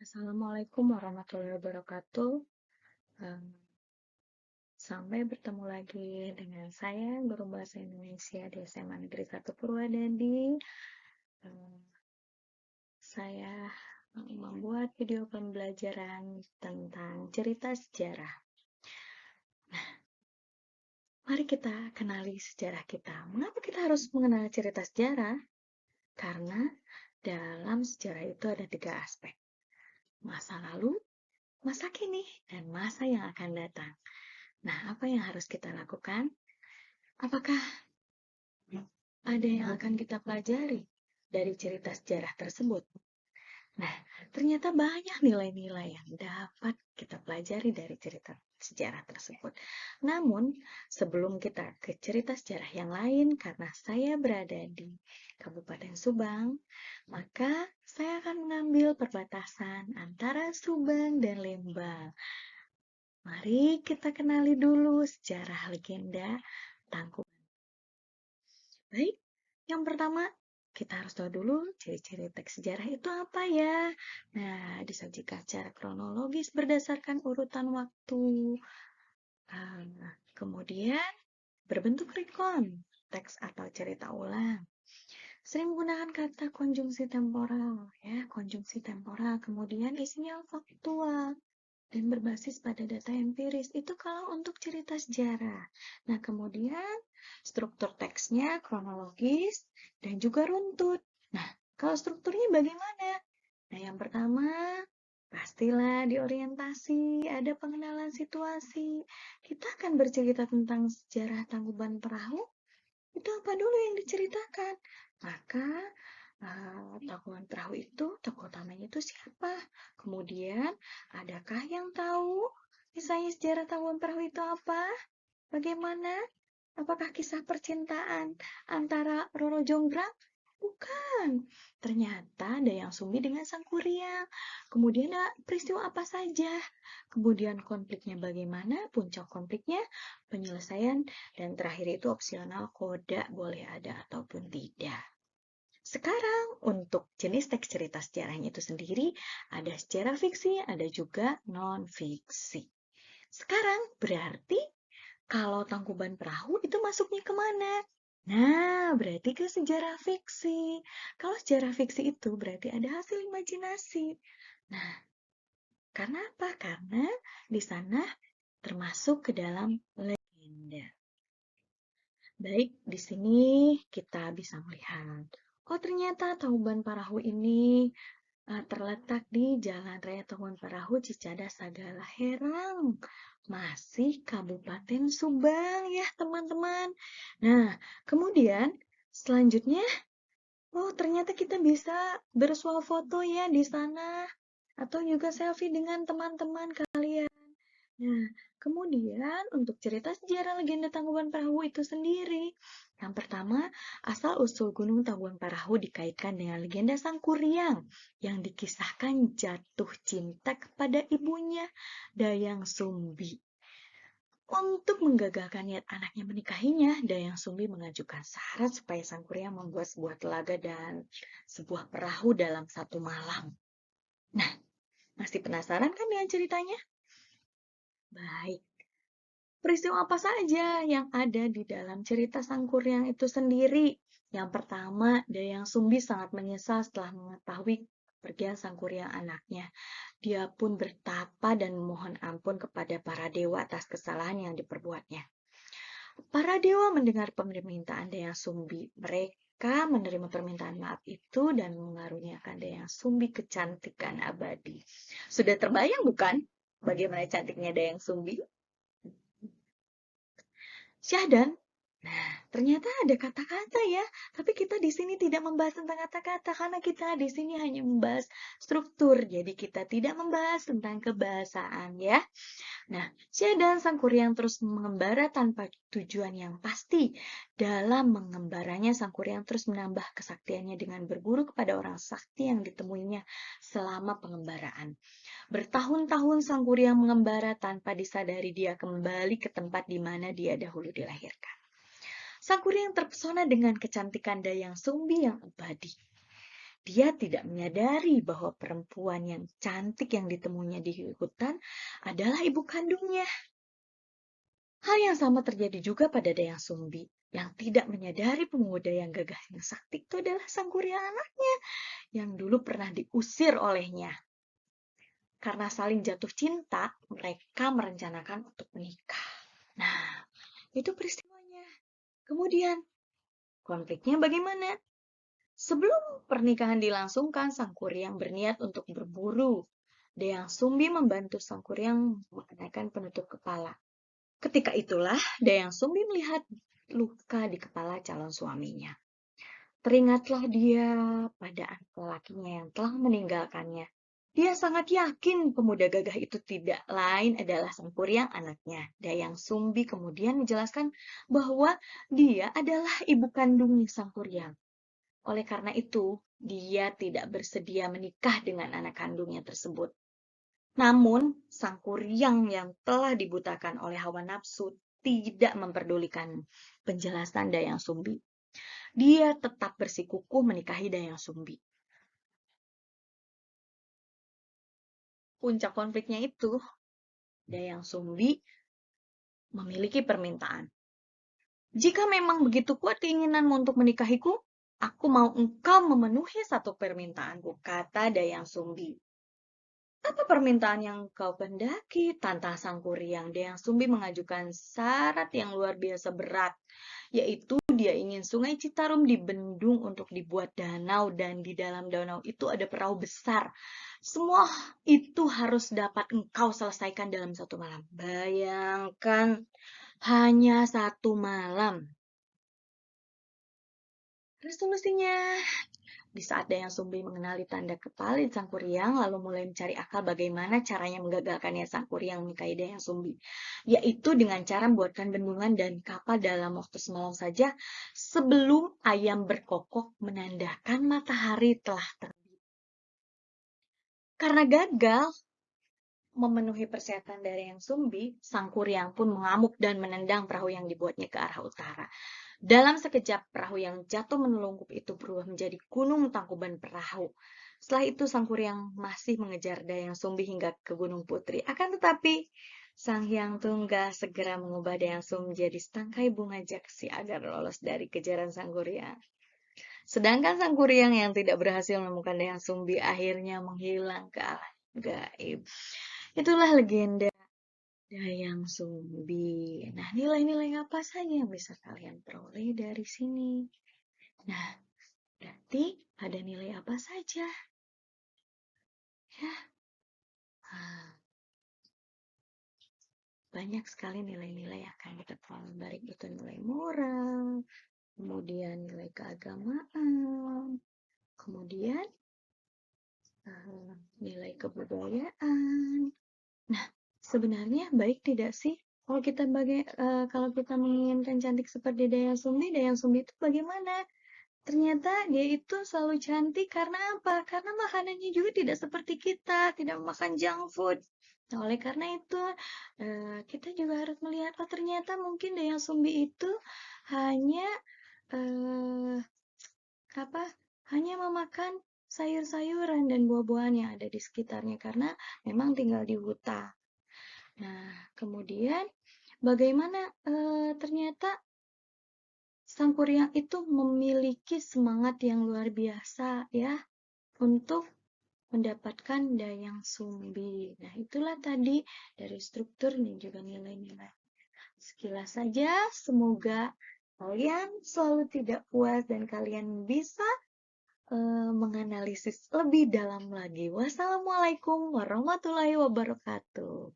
Assalamualaikum warahmatullahi wabarakatuh. Eee, Sampai bertemu lagi dengan saya, guru bahasa Indonesia di SMA Negeri 1 Purwadadi. Eee, saya membuat video pembelajaran tentang cerita sejarah. Mari kita kenali sejarah kita. Mengapa kita harus mengenal cerita sejarah? Karena dalam sejarah itu ada 3 aspek: masa lalu, masa kini, dan masa yang akan datang. Nah, apa yang harus kita lakukan? Apakah ada yang akan kita pelajari dari cerita sejarah tersebut? Nah, ternyata banyak nilai-nilai yang dapat kita pelajari dari cerita sejarah tersebut. Namun, sebelum kita ke cerita sejarah yang lain, karena saya berada di Kabupaten Subang, maka saya akan mengambil perbatasan antara Subang dan Lembang. Mari kita kenali dulu sejarah legenda Tangkuban. Baik, yang pertama, kita harus tahu dulu ciri-ciri teks sejarah itu apa ya. Nah, disajikan secara kronologis berdasarkan urutan waktu. Kemudian, berbentuk rekon, teks atau cerita ulang. Sering menggunakan kata konjungsi temporal, ya, konjungsi temporal. Kemudian isinya faktual dan berbasis pada data empiris. Itu kalau untuk cerita sejarah. Nah, kemudian struktur teksnya kronologis dan juga runtut. Nah, kalau strukturnya bagaimana? Nah, yang pertama, pastilah diorientasi, ada pengenalan situasi. Kita akan bercerita tentang sejarah Tangkuban Perahu. Itu apa dulu yang diceritakan? Maka Tangkuban Perahu itu tokoh utamanya itu siapa? Kemudian, adakah yang tahu misalnya sejarah Tangkuban Perahu itu apa? Bagaimana? Apakah kisah percintaan antara Roro Jonggrang? Bukan. Ternyata Dayang Sumbi dengan Sang Kuryang. Kemudian ada peristiwa apa saja? Kemudian konfliknya bagaimana? Puncak konfliknya, penyelesaian, dan terakhir itu opsional, koda boleh ada ataupun tidak. Sekarang untuk jenis teks cerita sejarahnya itu sendiri, ada sejarah fiksi, ada juga non-fiksi. Sekarang berarti kalau Tangkuban Perahu itu masuknya kemana? Nah, berarti ke sejarah fiksi. Kalau sejarah fiksi itu berarti ada hasil imajinasi. Nah, karena apa? Karena di sana termasuk ke dalam legenda. Baik, di sini kita bisa melihat. Oh, ternyata Tangkuban Perahu ini terletak di Jalan Raya Tangkuban Perahu Cicadas Sagala Herang, masih Kabupaten Subang ya teman-teman. Nah, kemudian selanjutnya, oh ternyata kita bisa bersuah foto ya di sana, atau juga selfie dengan teman-teman kalian. Nah, kemudian untuk cerita sejarah legenda Tangkuban Perahu itu sendiri. Yang pertama, asal-usul Gunung Tangkuban Perahu dikaitkan dengan legenda Sang Kuryang yang dikisahkan jatuh cinta kepada ibunya, Dayang Sumbi. Untuk menggagalkan niat anaknya menikahinya, Dayang Sumbi mengajukan syarat supaya Sang Kuryang membuat sebuah telaga dan sebuah perahu dalam satu malam. Nah, masih penasaran kan dengan ceritanya? Baik. Peristiwa apa saja yang ada di dalam cerita Sang Kuryang itu sendiri? Yang pertama, Dayang Sumbi sangat menyesal setelah mengetahui kepergian Sang Kuryang anaknya. Dia pun bertapa dan memohon ampun kepada para dewa atas kesalahan yang diperbuatnya. Para dewa mendengar permintaan Dayang Sumbi. Mereka menerima permintaan maaf itu dan mengaruniakan Dayang Sumbi kecantikan abadi. Sudah terbayang bukan bagaimana cantiknya Dayang Sumbi? Syahdan. Nah, ternyata ada kata-kata ya. Tapi kita di sini tidak membahas tentang kata-kata karena kita di sini hanya membahas struktur. Jadi kita tidak membahas tentang kebahasaan ya. Nah, Syahdan Sang Kuryang terus mengembara tanpa tujuan yang pasti. Dalam mengembaranya, Sang Kuryang terus menambah kesaktiannya dengan berguru kepada orang sakti yang ditemuinya selama pengembaraan. Bertahun-tahun Sang Kuryang mengembara tanpa disadari dia kembali ke tempat di mana dia dahulu dilahirkan. Sang Kuryang terpesona dengan kecantikan Dayang Sumbi yang abadi. Dia tidak menyadari bahwa perempuan yang cantik yang ditemuinya di hutan adalah ibu kandungnya. Hal yang sama terjadi juga pada Dayang Sumbi yang tidak menyadari pemuda yang gagah yang sakti itu adalah sang Kuryang anaknya yang dulu pernah diusir olehnya. Karena saling jatuh cinta, mereka merencanakan untuk menikah. Nah, itu peristiwanya. Kemudian, konfliknya bagaimana? Sebelum pernikahan dilangsungkan, sang Kuryang berniat untuk berburu. Dayang Sumbi membantu sang Kuryang mengenakan penutup kepala. Ketika itulah Dayang Sumbi melihat luka di kepala calon suaminya. Teringatlah dia pada anak lelakinya yang telah meninggalkannya. Dia sangat yakin pemuda gagah itu tidak lain adalah sang Kuryang anaknya. Dayang Sumbi kemudian menjelaskan bahwa dia adalah ibu kandungnya sang Kuryang. Oleh karena itu, dia tidak bersedia menikah dengan anak kandungnya tersebut. Namun, sang Kuryang yang telah dibutakan oleh hawa nafsu tidak memperdulikan penjelasan Dayang Sumbi. Dia tetap bersikukuh menikahi Dayang Sumbi. Puncak konfliknya itu, Dayang Sumbi memiliki permintaan. Jika memang begitu kuat keinginanmu untuk menikahiku, aku mau engkau memenuhi satu permintaanku, kata Dayang Sumbi. Apa permintaan yang kau kehendaki? Tantang sang Kuryang. Dayang Sumbi mengajukan syarat yang luar biasa berat, yaitu dia ingin Sungai Citarum dibendung untuk dibuat danau, dan di dalam danau itu ada perahu besar. Semua itu harus dapat engkau selesaikan dalam satu malam. Bayangkan, hanya satu malam. Resolusinya, di saat Dayang Sumbi mengenali tanda kepalit sang Kuryang, lalu mulai mencari akal bagaimana caranya menggagalkannya sang Kuryang menikahi Dayang Sumbi, yaitu dengan cara membuatkan bendungan dan kapal dalam waktu semalam saja sebelum ayam berkokok menandakan matahari telah terbit. Karena gagal memenuhi persyaratan dari Dayang Sumbi, sang Kuryang pun mengamuk dan menendang perahu yang dibuatnya ke arah utara. Dalam sekejap, perahu yang jatuh menelungkup itu berubah menjadi gunung tangkuban perahu. Setelah itu, sang Kuryang masih mengejar Dayang Sumbi hingga ke Gunung Putri. Akan tetapi, Sang Hyang Tunggal segera mengubah Dayang Sumbi menjadi setangkai bunga jaksi agar lolos dari kejaran sang Kuryang. Sedangkan sang Kuryang yang tidak berhasil menemukan Dayang Sumbi akhirnya menghilang ke alam gaib. Itulah legenda Dayang Sumbi. Nah, nilai-nilai apa saja yang bisa kalian peroleh dari sini? Nah, berarti ada nilai apa saja? Ya, banyak sekali nilai-nilai yang akan kita peroleh. Baik itu nilai moral, kemudian nilai keagamaan, kemudian nilai kebudayaan. Nah, sebenarnya baik tidak sih kalau kita menginginkan cantik seperti Dayang Sumbi itu bagaimana? Ternyata dia itu selalu cantik karena apa? Karena makanannya juga tidak seperti kita, tidak makan junk food. Nah, oleh karena itu, kita juga harus melihat, oh ternyata mungkin Dayang Sumbi itu hanya eh, apa? Hanya memakan sayur-sayuran dan buah-buahan yang ada di sekitarnya karena memang tinggal di hutan. Nah, kemudian bagaimana ternyata Sang Kuryang itu memiliki semangat yang luar biasa ya untuk mendapatkan Dayang Sumbi. Nah, itulah tadi dari struktur dan juga nilai-nilai. Sekilas saja, semoga kalian selalu tidak puas dan kalian bisa menganalisis lebih dalam lagi. Wassalamualaikum warahmatullahi wabarakatuh.